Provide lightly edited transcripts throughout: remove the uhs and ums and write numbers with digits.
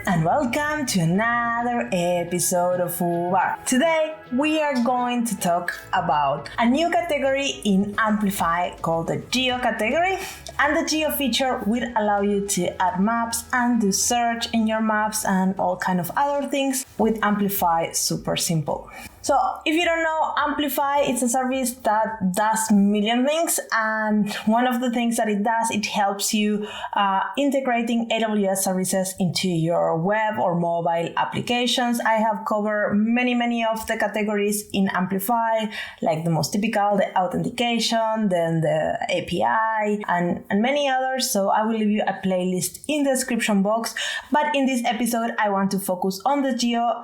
and welcome to another episode of FooBar. Today we are going to talk about a new category in Amplify called the GEO Category, and the GEO feature will allow you to add maps and do search in your maps and all kind of other things with Amplify. Super simple. So if you don't know, Amplify is a service that does a million things, and one of the things that it does, it helps you integrating AWS services into your web or mobile applications. I have covered many of the categories in Amplify, like the most typical, the authentication, then the API, and many others. So I will leave you a playlist in the description box. But in this episode, I want to focus on the GEO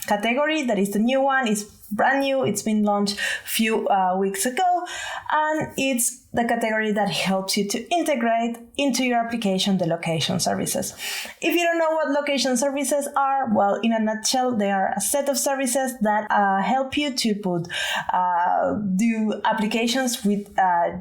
category. That is the new one. It's brand new. It's been launched a few weeks ago, and it's the category that helps you to integrate into your application the location services. If you don't know what location services are, well, in a nutshell, they are a set of services that help you to do applications with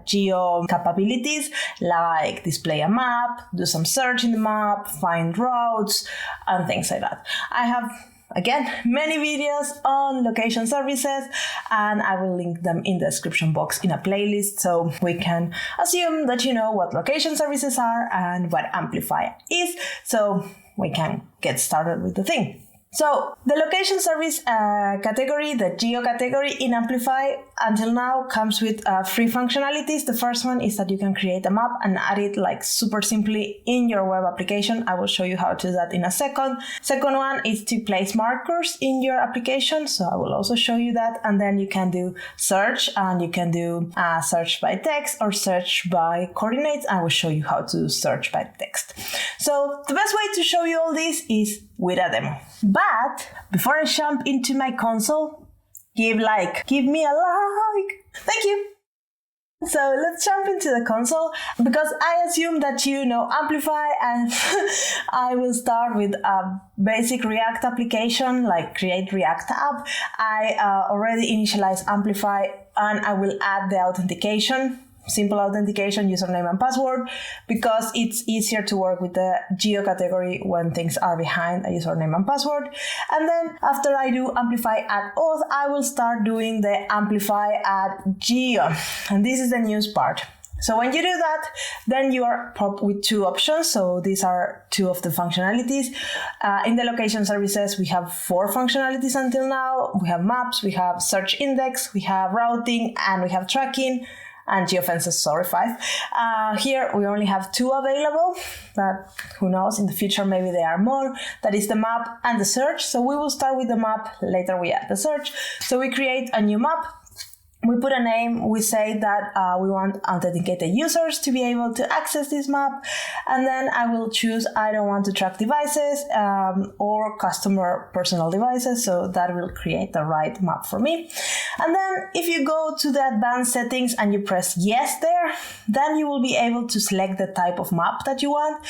geo capabilities, like display a map, do some search in the map, find routes, and things like that. I have again, many videos on location services, and I will link them in the description box in a playlist, so we can assume that you know what location services are and what Amplify is, so we can get started with the thing. So the location service category, the GEO category in Amplify, until now comes with free functionalities. The first one is that you can create a map and add it like super simply in your web application. I will show you how to do that in a second. Second one is to place markers in your application. So I will also show you that. And then you can do search, and you can do search by text or search by coordinates. I will show you how to search by text. So the best way to show you all this is with a demo. But before I jump into my console, give me a like. Thank you. So let's jump into the console, because I assume that you know Amplify, and I will start with a basic React application, like create React app. I already initialized Amplify, and I will add the authentication. Simple authentication, username and password, because it's easier to work with the GEO category when things are behind a username and password. And then after I do Amplify add auth, I will start doing the Amplify add GEO. And this is the news part. So when you do that, then you are propped with two options. So these are two of the functionalities. In the location services, we have 4 functionalities until now. We have maps, we have search index, we have routing, and we have tracking. And geofences, sorry, 5. Here we only have 2 available, but who knows, in the future maybe there are more. That is the map and the search. So we will start with the map, later we add the search. So we create a new map. We put a name, we say that we want authenticated users to be able to access this map, and then I will choose I don't want to track devices or customer personal devices, so that will create the right map for me. And then if you go to the advanced settings and you press yes there, then you will be able to select the type of map that you want.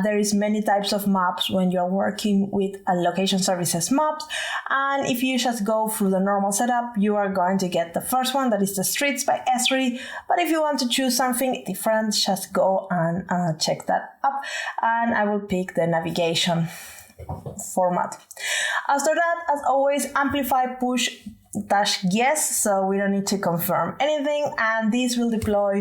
There is many types of maps when you're working with a location services maps, and if you just go through the normal setup, you are going to get the first one, that is the streets by Esri. But if you want to choose something different, just go and check that up, and I will pick the navigation format. After that, as always, Amplify push -yes, so we don't need to confirm anything, and this will deploy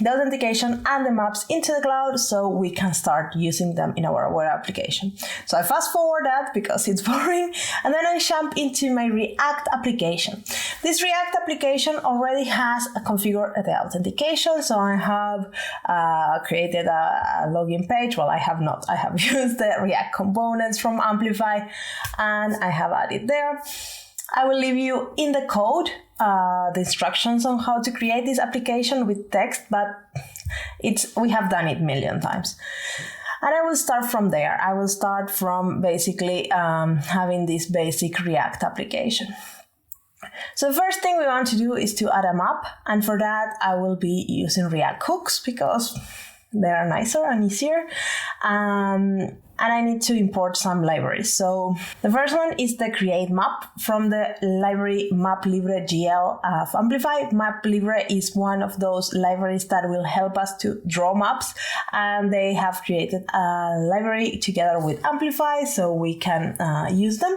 the authentication and the maps into the cloud, so we can start using them in our web application. So I fast forward that because it's boring, and then I jump into my React application. This React application already has configured the authentication, so I have created a login page. Well, I have not. I have used the React components from Amplify, and I have added there. I will leave you in the code the instructions on how to create this application with text, but we have done it a million times. And I will start from there. I will start from basically having this basic React application. So the first thing we want to do is to add a map, and for that I will be using React hooks, because They are nicer and easier. And I need to import some libraries. So the first one is the create map from the library MapLibre GL of Amplify. MapLibre is one of those libraries that will help us to draw maps, and they have created a library together with Amplify so we can use them.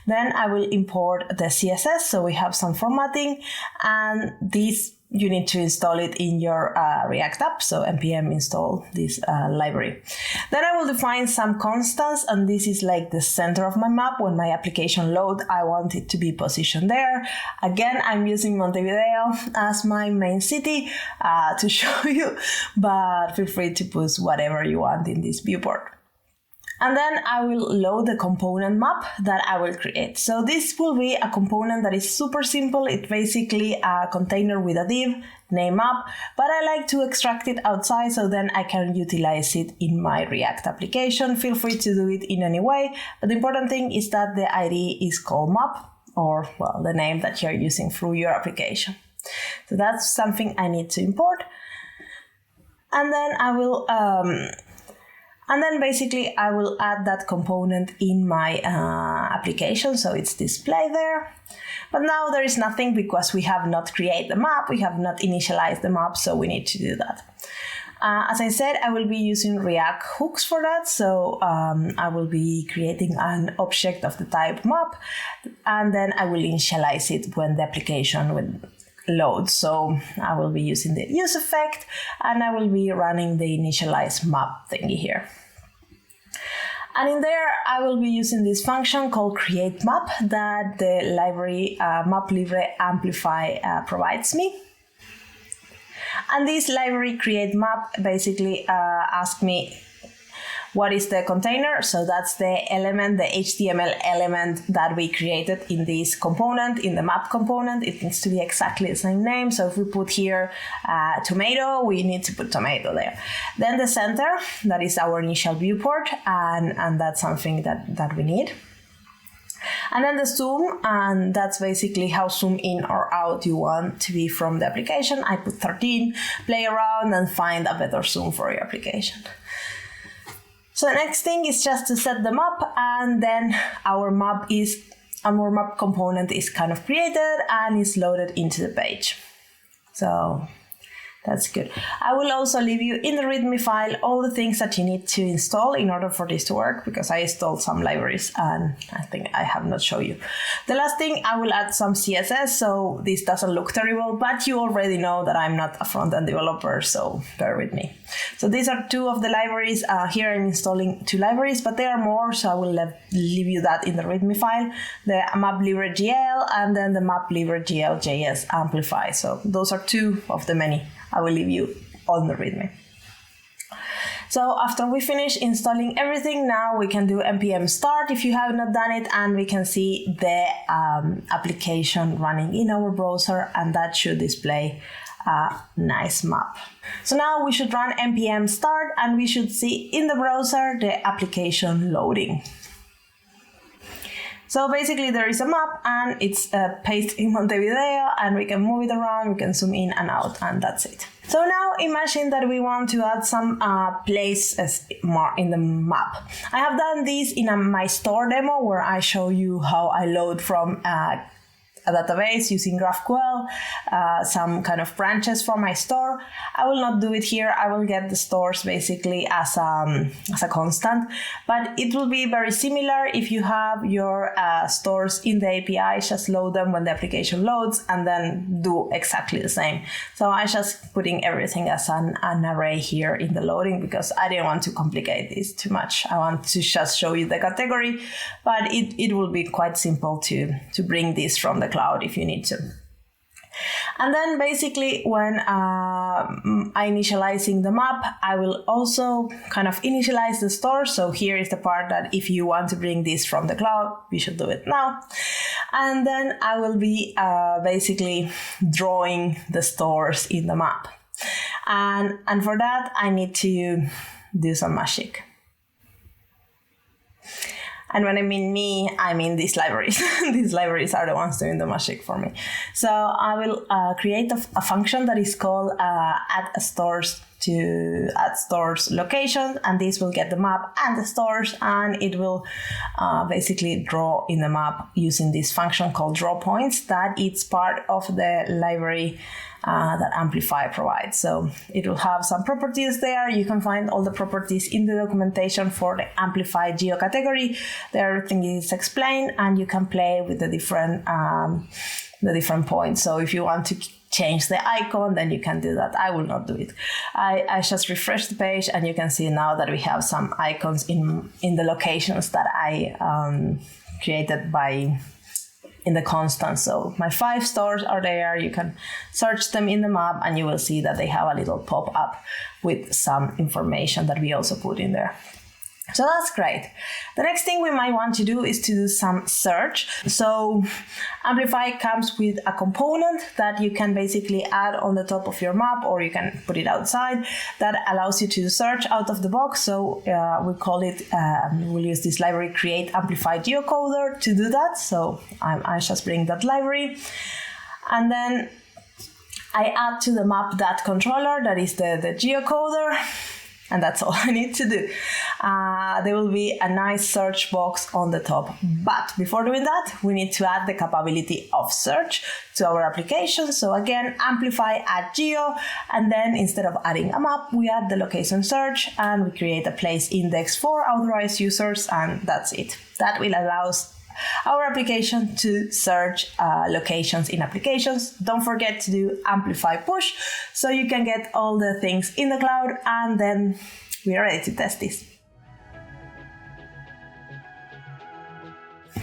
Then I will import the CSS, so we have some formatting, and this you need to install it in your React app, so npm install this library. Then I will define some constants, and this is like the center of my map. When my application loads, I want it to be positioned there. Again, I'm using Montevideo as my main city to show you, but feel free to put whatever you want in this viewport. And then I will load the component map that I will create. So this will be a component that is super simple. It's basically a container with a div, name map, but I like to extract it outside so then I can utilize it in my React application. Feel free to do it in any way, but the important thing is that the ID is called map, or well, the name that you're using through your application. So that's something I need to import. And then I will basically I will add that component in my application, so it's displayed there. But now there is nothing because we have not created the map, we have not initialized the map, so we need to do that. As I said, I will be using React hooks for that, so I will be creating an object of the type map, and then I will initialize it when the application will load. So I will be using the use effect, and I will be running the initialize map thingy here. And in there, I will be using this function called create map that the library MapLibre Amplify provides me. And this library create map basically asks me what is the container. So that's the element, the HTML element that we created in this component, in the map component. It needs to be exactly the same name. So if we put here tomato, we need to put tomato there. Then the center, that is our initial viewport, and that's something that we need. And then the zoom, and that's basically how zoom in or out you want to be from the application. I put 13, play around and find a better zoom for your application. So the next thing is just to set them up, and then our map component is kind of created and is loaded into the page. So that's good. I will also leave you in the README file all the things that you need to install in order for this to work, because I installed some libraries and I think I have not shown you. The last thing, I will add some CSS, so this doesn't look terrible, but you already know that I'm not a front-end developer, so bear with me. So these are two of the libraries. Here I'm installing two libraries, but there are more, so I will leave you that in the README file. The MapLibre GL and then the MapLibre GL.js Amplify. So those are two of the many. I will leave you on the README. So after we finish installing everything, now we can do npm start if you have not done it, and we can see the application running in our browser, and that should display a nice map. So now we should run npm start, and we should see in the browser the application loading. So basically there is a map and it's pasted in Montevideo, and we can move it around, we can zoom in and out, and that's it. So now imagine that we want to add some places more in the map. I have done this in my store demo where I show you how I load from a database using GraphQL, some kind of branches from my store. I will not do it here. I will get the stores basically as a constant, but it will be very similar. If you have your stores in the API, just load them when the application loads and then do exactly the same. So I'm just putting everything as an array here in the loading because I didn't want to complicate this too much. I want to just show you the category, but it will be quite simple to bring this from the cloud if you need to. And then basically when I'm initializing the map, I will also kind of initialize the store. So here is the part that if you want to bring this from the cloud, you should do it now. And then I will be basically drawing the stores in the map. And for that, I need to do some magic. And when I mean me, I mean these libraries. These libraries are the ones doing the magic for me. So I will create a function that is called add a stores add stores location, and this will get the map and the stores, and it will basically draw in the map using this function called draw points that it's part of the library that Amplify provides. So it will have some properties there. You can find all the properties in the documentation for the Amplify GEO category. There everything is explained, and you can play with the different points. So if you want to change the icon, then you can do that. I will not do it. I just refresh the page, and you can see now that we have some icons in the locations that I created in the constant. So my 5 stores are there. You can search them in the map, and you will see that they have a little pop-up with some information that we also put in there. So that's great. The next thing we might want to do is to do some search. So Amplify comes with a component that you can basically add on the top of your map, or you can put it outside, that allows you to search out of the box. So we call it, we'll use this library create Amplify GeoCoder to do that. So I just bring that library, and then I add to the map.controller, that is the geocoder. And that's all I need to do. There will be a nice search box on the top. But before doing that, we need to add the capability of search to our application. So again, Amplify add geo, and then instead of adding a map, we add the location search, and we create a place index for authorized users, and that's it. That will allow our application to search locations in applications. Don't forget to do Amplify push, so you can get all the things in the cloud, and then we are ready to test this.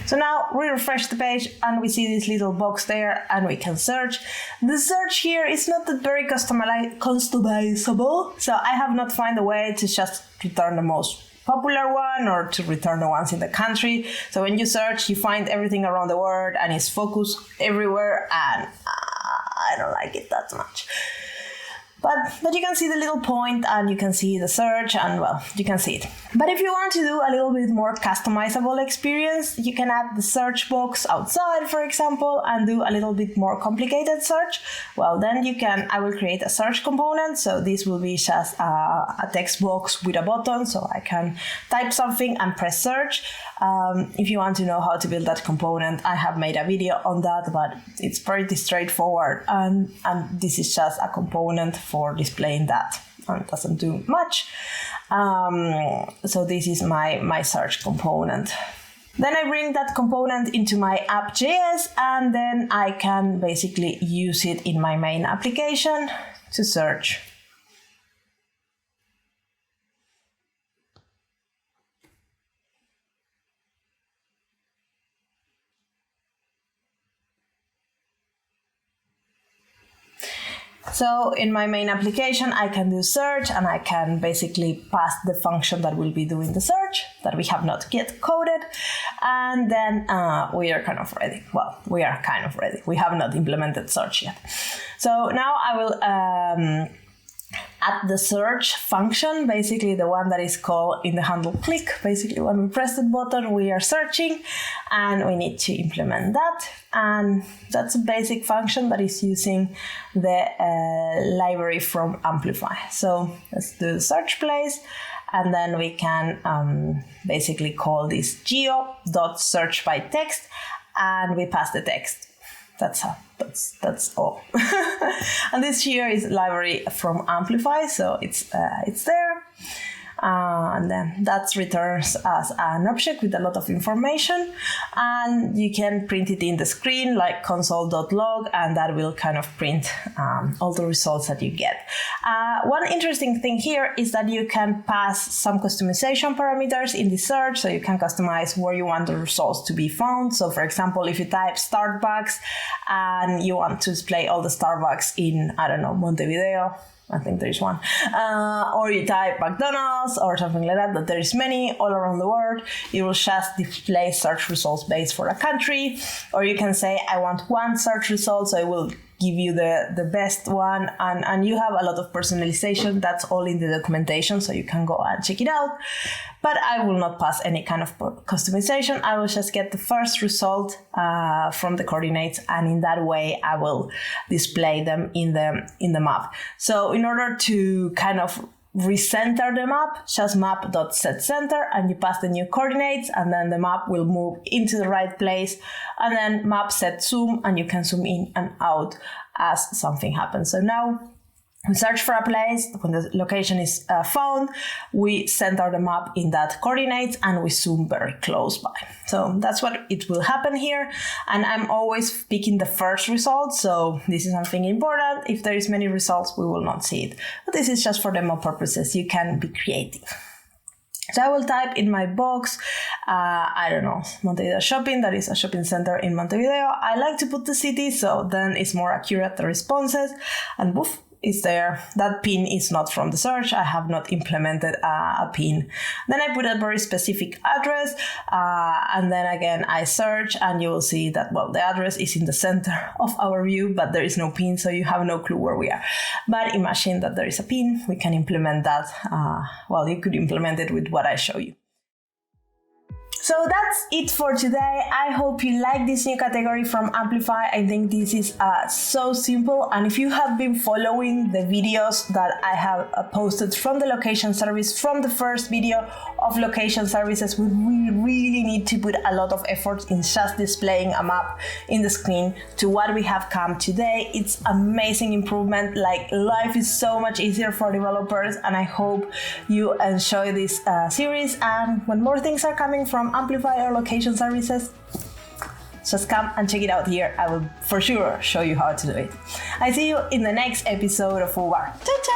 So now we refresh the page, and we see this little box there, and we can search. The search here is not that very customizable, so I have not found a way to just return the most popular one or to return the ones in the country. So when you search, you find everything around the world, and it's focused everywhere, and I don't like it that much. But you can see the little point, and you can see the search, and well, you can see it. But if you want to do a little bit more customizable experience, you can add the search box outside, for example, and do a little bit more complicated search. Well, then I will create a search component. So this will be just a text box with a button, so I can type something and press search. If you want to know how to build that component, I have made a video on that, but it's pretty straightforward, and this is just a component for displaying that, and doesn't do much. So this is my search component. Then I bring that component into my app.js, and then I can basically use it in my main application to search. So in my main application, I can do search, and I can basically pass the function that will be doing the search that we have not yet coded. And then we are kind of ready. Well, we are kind of ready. We have not implemented search yet. So now I will add the search function, basically the one that is called in the handle click. Basically, when we press the button, we are searching, and we need to implement that. And that's a basic function that is using the library from Amplify. So let's do the search place, and then we can basically call this geo.searchByText, and we pass the text. That's all. And this here is library from Amplify, so it's there. And then that returns as an object with a lot of information, and you can print it in the screen like console.log, and that will kind of print all the results that you get. One interesting thing here is that you can pass some customization parameters in the search, so you can customize where you want the results to be found. So for example, if you type Starbucks and you want to display all the Starbucks in, I don't know, Montevideo, I think there is one, or you type McDonald's or something like that, but there is many all around the world, you will just display search results based for a country. Or you can say, I want one search result, so it will give you the best one, and you have a lot of personalization. That's all in the documentation, so you can go and check it out. But I will not pass any kind of customization. I will just get the first result from the coordinates, and in that way I will display them in the map. So in order to kind of recenter the map, just map.setCenter, and you pass the new coordinates, and then the map will move into the right place, and then map set zoom, and you can zoom in and out as something happens. So now we search for a place. When the location is found, we center the map in that coordinates, and we zoom very close by. So that's what it will happen here. And I'm always picking the first result. So this is something important. If there is many results, we will not see it. But this is just for demo purposes. You can be creative. So I will type in my box, I don't know, Montevideo Shopping. That is a shopping center in Montevideo. I like to put the city, so then it's more accurate, the responses, and woof, is there. That pin is not from the search. I have not implemented a pin. Then I put a very specific address, and then again I search, and you will see that, well, the address is in the center of our view, but there is no pin, so you have no clue where we are. But imagine that there is a pin. We can implement that. Well, you could implement it with what I show you. So that's it for today. I hope you like this new category from Amplify. I think this is so simple. And if you have been following the videos that I have posted from the location service, from the first video of location services, we really need to put a lot of effort in just displaying a map in the screen to what we have come today. It's amazing improvement. Like, life is so much easier for developers, and I hope you enjoy this series. And when more things are coming from Amplify or location services, just come and check it out here. I will for sure show you how to do it. I see you in the next episode of FooBar. Ciao, ciao!